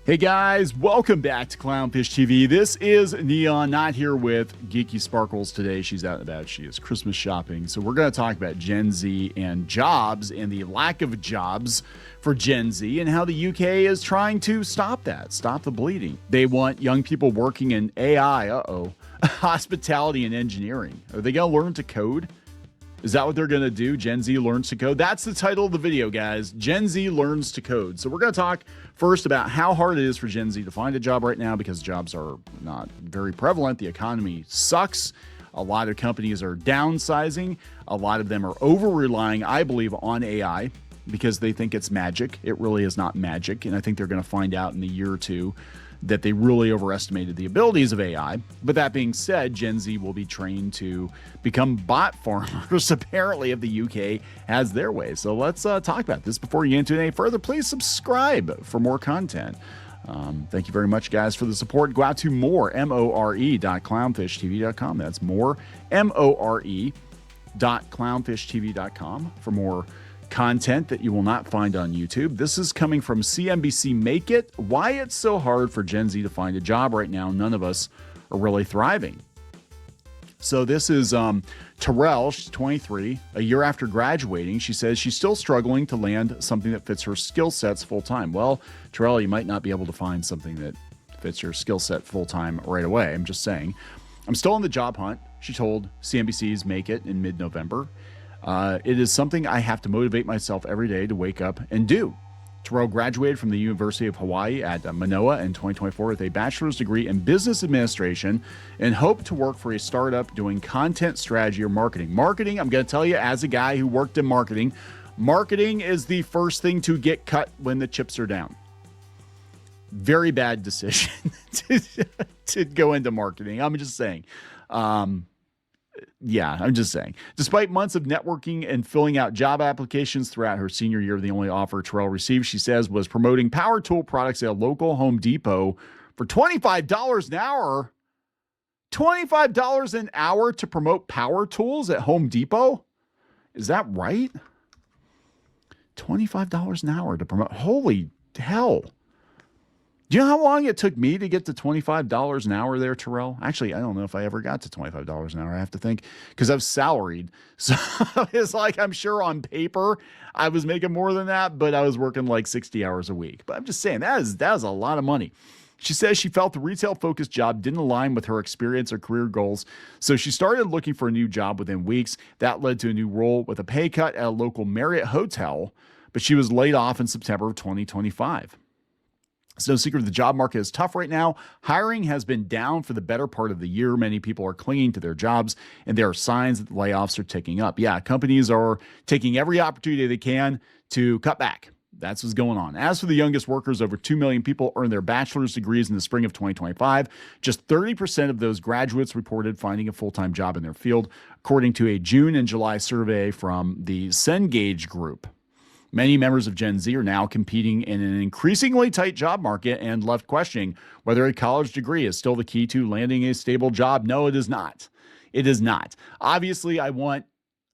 Hey guys, welcome back to Clownfish TV. This is Kneon, not here with Geeky Sparkles today. She's out and about. She is Christmas shopping. So we're going to talk about Gen Z and jobs and the lack of jobs for Gen Z and how the UK is trying to stop that, stop the bleeding. They want young people working in AI, hospitality and engineering. Are they going to learn to code? Is that what they're going to do? Gen Z learns to code? That's the title of the video, guys. Gen Z learns to code. So we're going to talk first about how hard it is for Gen Z to find a job right now because jobs are not very prevalent. The economy sucks. A lot of companies are downsizing. A lot of them are over-relying, I believe, on AI because they think it's magic. It really is not magic. And I think they're going to find out in a year or two that they really overestimated the abilities of AI. But that being said, Gen Z will be trained to become bot farmers, apparently, if the UK has their way. So let's talk about this. Before you get into it any further, please subscribe for more content. Thank you very much, guys, for the support. Go out to more.clownfishtv.com. That's more.clownfishtv.com for more content that you will not find on YouTube. This is coming from CNBC Make It. Why it's so hard for Gen Z to find a job right now. None of us are really thriving. So this is Terrell. She's 23. A year after graduating, she says she's still struggling to land something that fits her skill sets full time. Well, Terrell, you might not be able to find something that fits your skill set full time right away. I'm just saying. I'm still on the job hunt, she told CNBC's Make It in mid-November. It is something I have to motivate myself every day to wake up and do. Terrell graduated from the University of Hawaii at Manoa in 2024 with a bachelor's degree in business administration and hoped to work for a startup doing content strategy or marketing. Marketing, I'm going to tell you, as a guy who worked in marketing, marketing is the first thing to get cut when the chips are down. Very bad decision to go into marketing. I'm just saying. I'm just saying. Despite months of networking and filling out job applications throughout her senior year, the only offer Terrell received, she says, was promoting power tool products at a local Home Depot for $25 an hour. $25 an hour to promote power tools at Home Depot? Is that right? $25 an hour to promote. Holy hell. Do you know how long it took me to get to $25 an hour there, Terrell? Actually, I don't know if I ever got to $25 an hour. I have to think because I was salaried. So it's like, I'm sure on paper I was making more than that, but I was working like 60 hours a week. But I'm just saying that is a lot of money. She says she felt the retail-focused job didn't align with her experience or career goals, so she started looking for a new job within weeks. That led to a new role with a pay cut at a local Marriott hotel, but she was laid off in September of 2025. It's no secret the job market is tough right now. Hiring has been down for the better part of the year. Many people are clinging to their jobs, and there are signs that the layoffs are ticking up. Yeah, companies are taking every opportunity they can to cut back. That's what's going on. As for the youngest workers, over 2 million people earned their bachelor's degrees in the spring of 2025. Just 30% of those graduates reported finding a full-time job in their field, according to a June and July survey from the Cengage Group. Many members of Gen Z are now competing in an increasingly tight job market and left questioning whether a college degree is still the key to landing a stable job. No, it is not. It is not. Obviously, I want,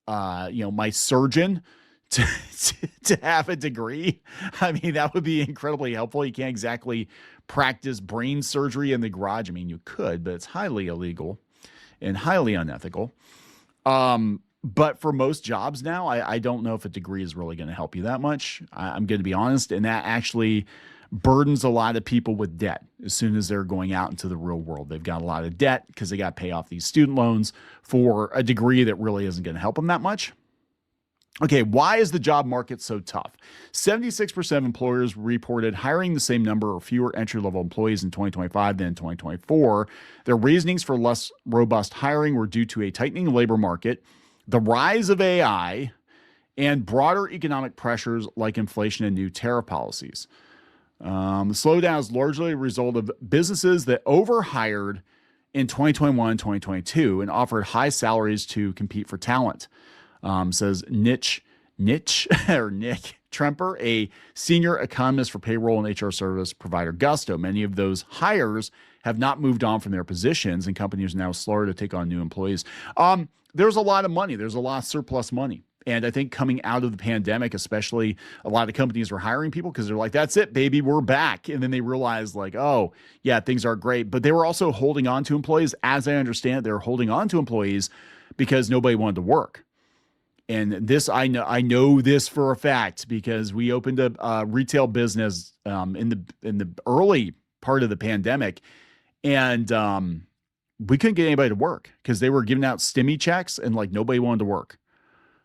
my surgeon to have a degree. I mean, that would be incredibly helpful. You can't exactly practice brain surgery in the garage. I mean, you could, but it's highly illegal and highly unethical. But for most jobs now, I don't know if a degree is really going to help you that much. I'm going to be honest. And that actually burdens a lot of people with debt as soon as they're going out into the real world. They've got a lot of debt because they got to pay off these student loans for a degree that really isn't going to help them that much. Okay, why is the job market so tough? 76% of employers reported hiring the same number or fewer entry-level employees in 2025 than in 2024. Their reasonings for less robust hiring were due to a tightening labor market, the rise of AI, and broader economic pressures like inflation and new tariff policies. The slowdown is largely a result of businesses that overhired in 2021 and 2022 and offered high salaries to compete for talent, says Nick Tremper, a senior economist for payroll and HR service provider Gusto. Many of those hires have not moved on from their positions, and companies are now slower to take on new employees. There's a lot of money. There's a lot of surplus money. And I think coming out of the pandemic, especially, a lot of companies were hiring people because they're like, that's it, baby, we're back. And then they realized, like, oh, yeah, things are great. But they were also holding on to employees. As I understand it, they were holding on to employees because nobody wanted to work. And this, I know this for a fact because we opened a retail business in the early part of the pandemic, and we couldn't get anybody to work because they were giving out stimmy checks and like nobody wanted to work.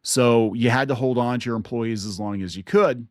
So you had to hold on to your employees as long as you could.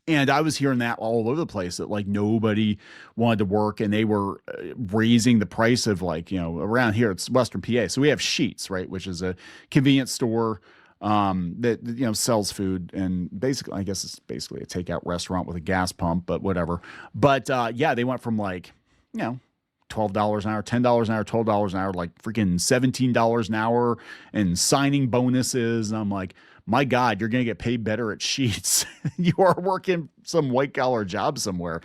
And I was hearing that all over the place, that like nobody wanted to work, and they were raising the price of, like, around here, it's Western PA. So we have Sheetz, right, which is a convenience store that sells food, and basically, I guess it's basically a takeout restaurant with a gas pump, but whatever. But yeah, they went from like, $12 an hour, $10 an hour, $12 an hour, like freaking $17 an hour, and signing bonuses. And I'm like, my God, you're going to get paid better at Sheetz. You are working some white collar job somewhere.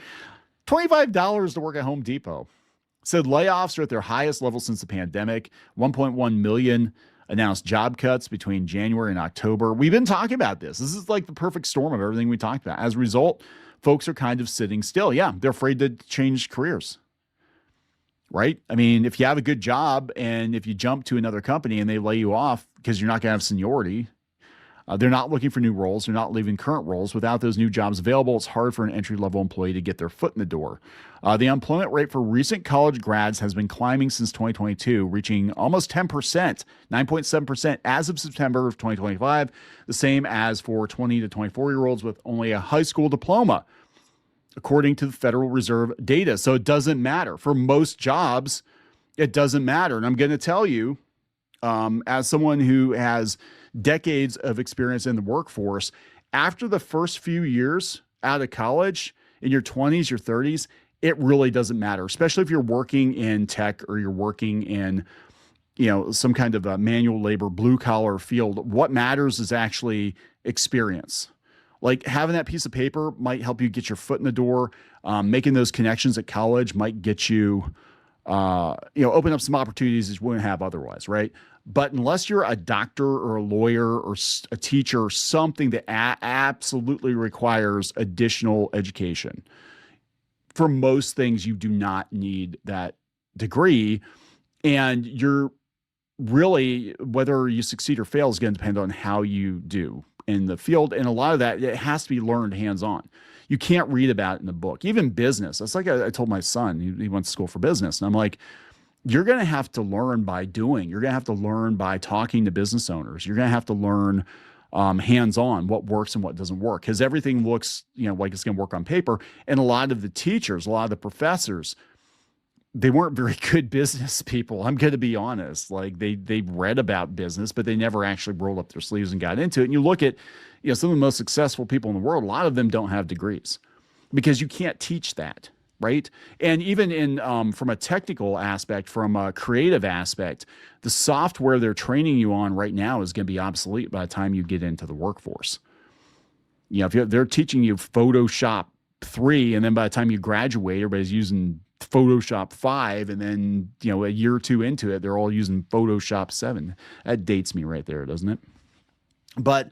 $25 to work at Home Depot. Said layoffs are at their highest level since the pandemic. 1.1 million announced job cuts between January and October. We've been talking about this. This is like the perfect storm of everything we talked about. As a result, folks are kind of sitting still. Yeah, they're afraid to change careers. Right? I mean, if you have a good job and if you jump to another company and they lay you off because you're not going to have seniority, they're not looking for new roles. They're not leaving current roles. Without those new jobs available, it's hard for an entry-level employee to get their foot in the door. The unemployment rate for recent college grads has been climbing since 2022, reaching almost 10%, 9.7% as of September of 2025, the same as for 20 to 24-year-olds with only a high school diploma, according to the Federal Reserve data. So it doesn't matter. For most jobs, it doesn't matter. And I'm going to tell you, as someone who has decades of experience in the workforce, after the first few years out of college, in your 20s, your 30s, it really doesn't matter, especially if you're working in tech or you're working in, some kind of a manual labor, blue collar field. What matters is actually experience. Like having that piece of paper might help you get your foot in the door. Making those connections at college might get you, open up some opportunities that you wouldn't have otherwise, right? But unless you're a doctor or a lawyer or a teacher or something that absolutely requires additional education, for most things, you do not need that degree. And you're really, whether you succeed or fail is going to depend on how you do in the field. And a lot of that, it has to be learned hands-on. You can't read about it in the book. Even business. That's like I told my son, he went to school for business. And I'm like, you're going to have to learn by doing. You're going to have to learn by talking to business owners. You're going to have to learn hands-on what works and what doesn't work, because everything looks, like it's going to work on paper. And a lot of the teachers, a lot of the professors, they weren't very good business people. I'm going to be honest. Like they read about business, but they never actually rolled up their sleeves and got into it. And you look at, some of the most successful people in the world, a lot of them don't have degrees because you can't teach that. Right. And even in from a technical aspect, from a creative aspect, the software they're training you on right now is going to be obsolete by the time you get into the workforce. If they're teaching you Photoshop 3, and then by the time you graduate, everybody's using Photoshop 5, and then a year or two into it, they're all using Photoshop 7. That dates me right there, doesn't it? But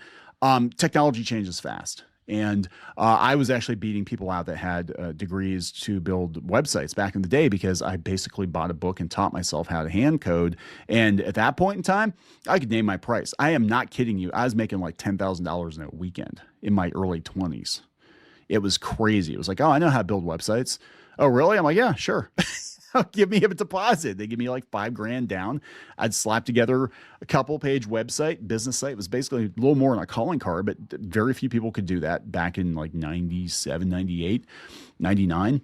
technology changes fast. And I was actually beating people out that had degrees to build websites back in the day because I basically bought a book and taught myself how to hand code. And at that point in time, I could name my price. I am not kidding you. I was making like $10,000 in a weekend in my early 20s. It was crazy. It was like, oh, I know how to build websites. Oh, really? I'm like, yeah, sure. Give me a deposit. They give me like $5,000 down. I'd slap together a couple page website, business site. It was basically a little more than a calling card, but very few people could do that back in like 97, 98, 99.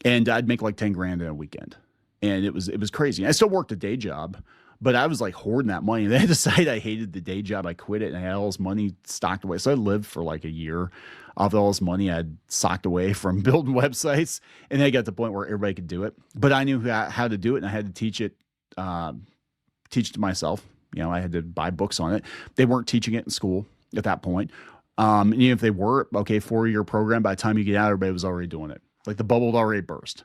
And I'd make like $10,000 in a weekend. And it was crazy. I still worked a day job, but I was like hoarding that money. And then I decided I hated the day job. I quit it and I had all this money stocked away. So I lived for like a year off all this money I'd socked away from building websites. And then I got to the point where everybody could do it, but I knew how to do it. And I had to teach it to myself. I had to buy books on it. They weren't teaching it in school at that point. And even if they were, okay, 4-year program, by the time you get out, everybody was already doing it. Like the bubble had already burst,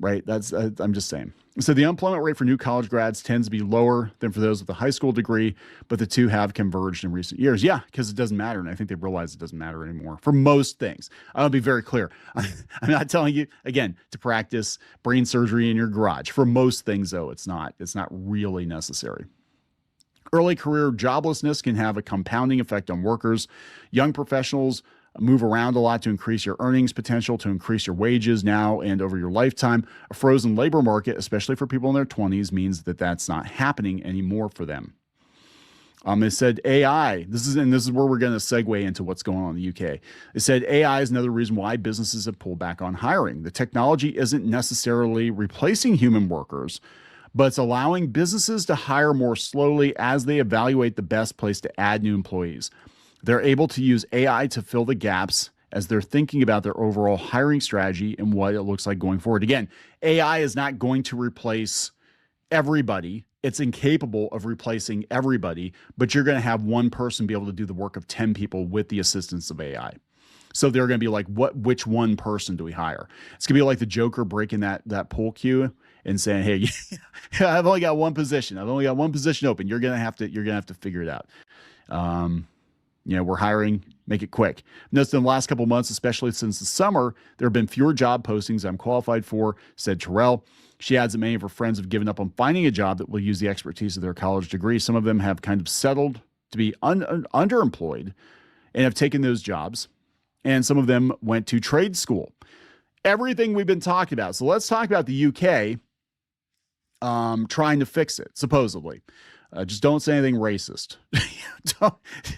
right? I'm just saying. So the unemployment rate for new college grads tends to be lower than for those with a high school degree, but the two have converged in recent years. Yeah, because it doesn't matter. And I think they realize it doesn't matter anymore for most things. I'll be very clear. I'm not telling you, again, to practice brain surgery in your garage. For most things, though, it's not really necessary. Early career joblessness can have a compounding effect on workers. Young professionals move around a lot to increase your earnings potential, to increase your wages now and over your lifetime. A frozen labor market, especially for people in their 20s, means that that's not happening anymore for them. It said AI, this is where we're going to segue into what's going on in the UK. It said AI is another reason why businesses have pulled back on hiring. The technology isn't necessarily replacing human workers, but it's allowing businesses to hire more slowly as they evaluate the best place to add new employees. They're able to use AI to fill the gaps as they're thinking about their overall hiring strategy and what it looks like going forward. Again, AI is not going to replace everybody. It's incapable of replacing everybody, but you're going to have one person be able to do the work of 10 people with the assistance of AI. So they're going to be like, which one person do we hire? It's going to be like the Joker breaking that pool cue and saying, hey, I've only got one position. I've only got one position open. You're going to have to figure it out. We're hiring, make it quick. Notice in the last couple of months, especially since the summer, there have been fewer job postings I'm qualified for, said Terrell. She adds that many of her friends have given up on finding a job that will use the expertise of their college degree. Some of them have kind of settled to be underemployed and have taken those jobs. And some of them went to trade school. Everything we've been talking about. So let's talk about the UK trying to fix it, supposedly. Just don't say anything racist.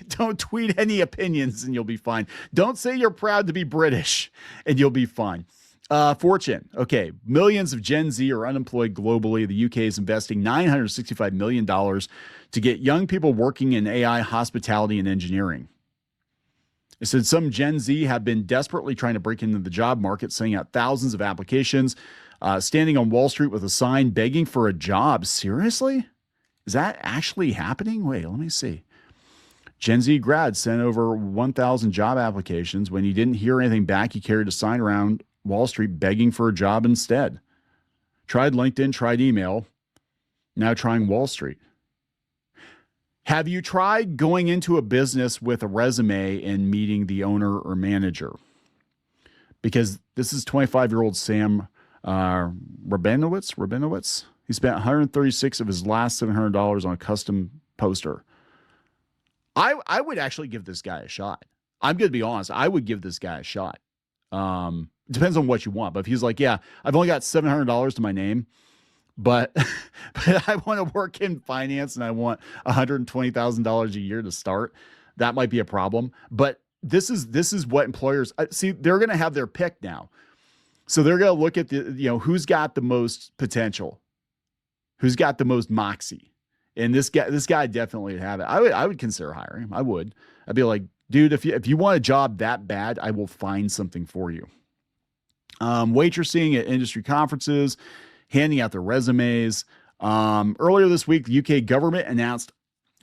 don't tweet any opinions and you'll be fine. Don't say you're proud to be British and you'll be fine. Fortune. Okay. Millions of Gen Z are unemployed globally. The UK is investing $965 million to get young people working in AI, hospitality, and engineering. It said some Gen Z have been desperately trying to break into the job market, sending out thousands of applications, standing on Wall Street with a sign begging for a job. Seriously? Is that actually happening? Wait, let me see. Gen Z grad sent over 1,000 job applications. When he didn't hear anything back, he carried a sign around Wall Street begging for a job instead. Tried LinkedIn, tried email, now trying Wall Street. Have you tried going into a business with a resume and meeting the owner or manager? Because this is 25-year-old Sam Rabinowitz. He spent $136 of his last $700 on a custom poster. I would actually give this guy a shot. I'm going to be honest. I would give this guy a shot. Depends on what you want. But if he's like, yeah, I've only got $700 to my name, but I want to work in finance and I want $120,000 a year to start, that might be a problem. But this is what employers see. They're going to have their pick now. So they're going to look at who's got the most potential. Who's got the most moxie? And this guy definitely would have it. I would consider hiring him. I would. I'd be like, dude, if you want a job that bad, I will find something for you. Waitressing at industry conferences, handing out their resumes. Earlier this week, the UK government announced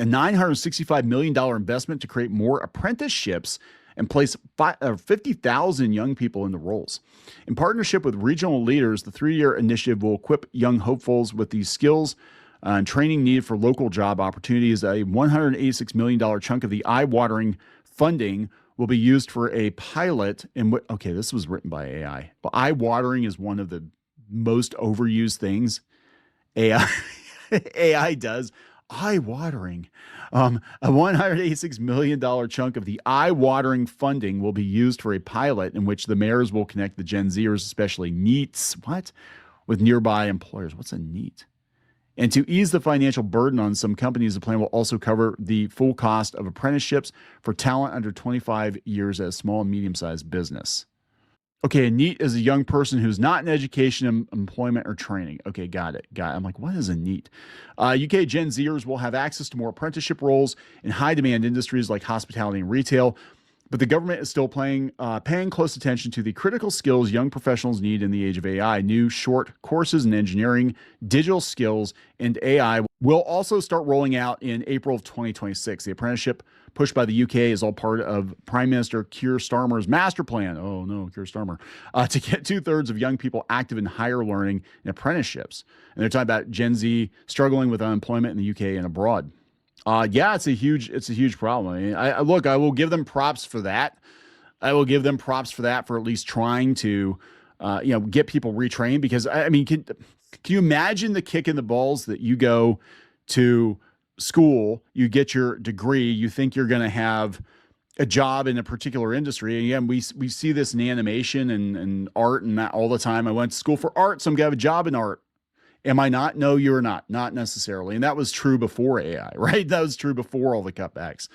a $965 million investment to create more apprenticeships and place 50,000 young people in the roles. In partnership with regional leaders, the 3-year initiative will equip young hopefuls with these skills and training needed for local job opportunities. A $186 million chunk of the eye-watering funding will be used for a pilot okay, this was written by AI, but eye-watering is one of the most overused things AI does. Eye-watering. A $186 million chunk of the eye-watering funding will be used for a pilot in which the mayors will connect the Gen Zers, especially NEETs, with nearby employers. What's a NEET? And to ease the financial burden on some companies, the plan will also cover the full cost of apprenticeships for talent under 25 years at a small and medium-sized business. Okay, a NEET is a young person who's not in education, employment, or training. Okay, got it. I'm like, what is a NEET? UK Gen Zers will have access to more apprenticeship roles in high-demand industries like hospitality and retail, but the government is still paying close attention to the critical skills young professionals need in the age of AI. New short courses in engineering, digital skills, and AI will also start rolling out in April of 2026. The apprenticeship pushed by the UK is all part of Prime Minister Keir Starmer's master plan. Oh no, Keir Starmer, to get 2/3 of young people active in higher learning and apprenticeships. And they're talking about Gen Z struggling with unemployment in the UK and abroad. Yeah, it's a huge problem. I mean, I will give them props for that. I will give them props for that, for at least trying to, get people retrained. Because I mean, can you imagine the kick in the balls that you go to school, you get your degree, you think you're going to have a job in a particular industry. And again, we see this in animation and art and that all the time. I went to school for art, so I'm going to have a job in art. Am I not? No, you're not. Not necessarily. And that was true before AI, right? That was true before all the cutbacks.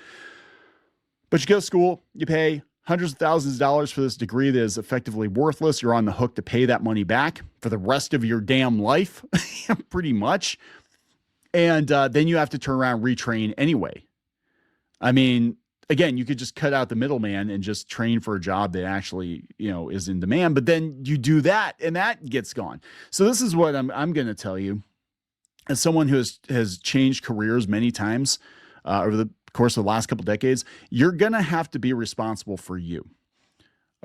But you go to school, you pay hundreds of thousands of dollars for this degree that is effectively worthless. You're on the hook to pay that money back for the rest of your damn life, pretty much. And then you have to turn around and retrain anyway. I mean, again, you could just cut out the middleman and just train for a job that actually, is in demand. But then you do that and that gets gone. So this is what I'm going to tell you. As someone who has changed careers many times over the course of the last couple of decades, you're going to have to be responsible for you.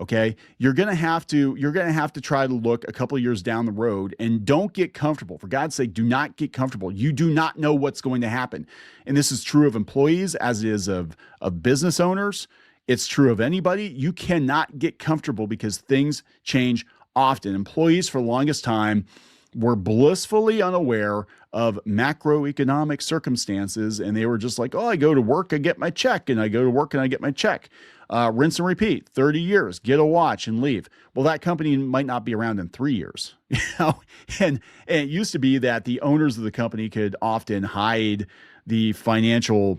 Okay. You're going to have to try to look a couple of years down the road and don't get comfortable. For God's sake, do not get comfortable. You do not know what's going to happen. And this is true of employees as it is of business owners. It's true of anybody. You cannot get comfortable because things change often. Employees for the longest time were blissfully unaware of macroeconomic circumstances. And they were just like, oh, I go to work, I get my check, and I go to work and I get my check. Rinse and repeat, 30 years, get a watch and leave. Well, that company might not be around in 3 years, and it used to be that the owners of the company could often hide the financial,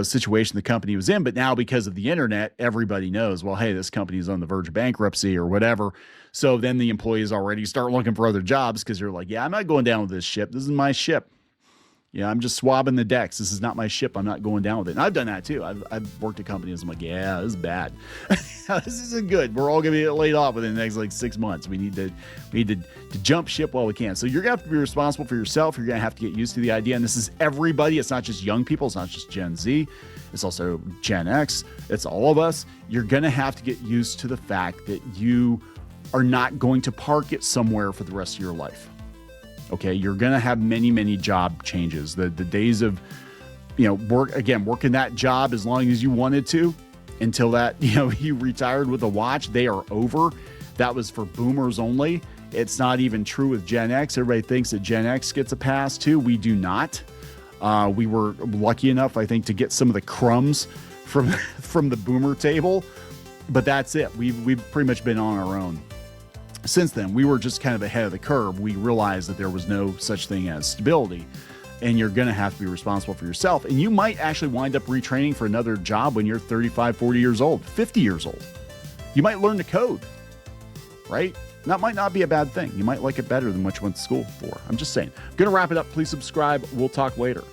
situation the company was in. But now because of the internet, everybody knows, well, hey, this company is on the verge of bankruptcy or whatever. So then the employees already start looking for other jobs because you're like, yeah, I'm not going down with this ship. This is my ship. Yeah, I'm just swabbing the decks. This is not my ship. I'm not going down with it. And I've done that too. I've worked at companies. I'm like, yeah, this is bad. This isn't good. We're all going to be laid off within the next 6 months. We need to jump ship while we can. So you're going to have to be responsible for yourself. You're going to have to get used to the idea. And this is everybody. It's not just young people. It's not just Gen Z. It's also Gen X. It's all of us. You're going to have to get used to the fact that you are not going to park it somewhere for the rest of your life. Okay, you're going to have many, many job changes. The days of, working that job as long as you wanted to until that, you retired with a watch, they are over. That was for boomers only. It's not even true with Gen X. Everybody thinks that Gen X gets a pass too. We do not. We were lucky enough, I think, to get some of the crumbs from the boomer table, but that's it. We've pretty much been on our own. Since then, we were just kind of ahead of the curve. We realized that there was no such thing as stability, and you're going to have to be responsible for yourself. And you might actually wind up retraining for another job when you're 35, 40 years old, 50 years old. You might learn to code, right? That might not be a bad thing. You might like it better than what you went to school for. I'm just saying. I'm going to wrap it up. Please subscribe. We'll talk later.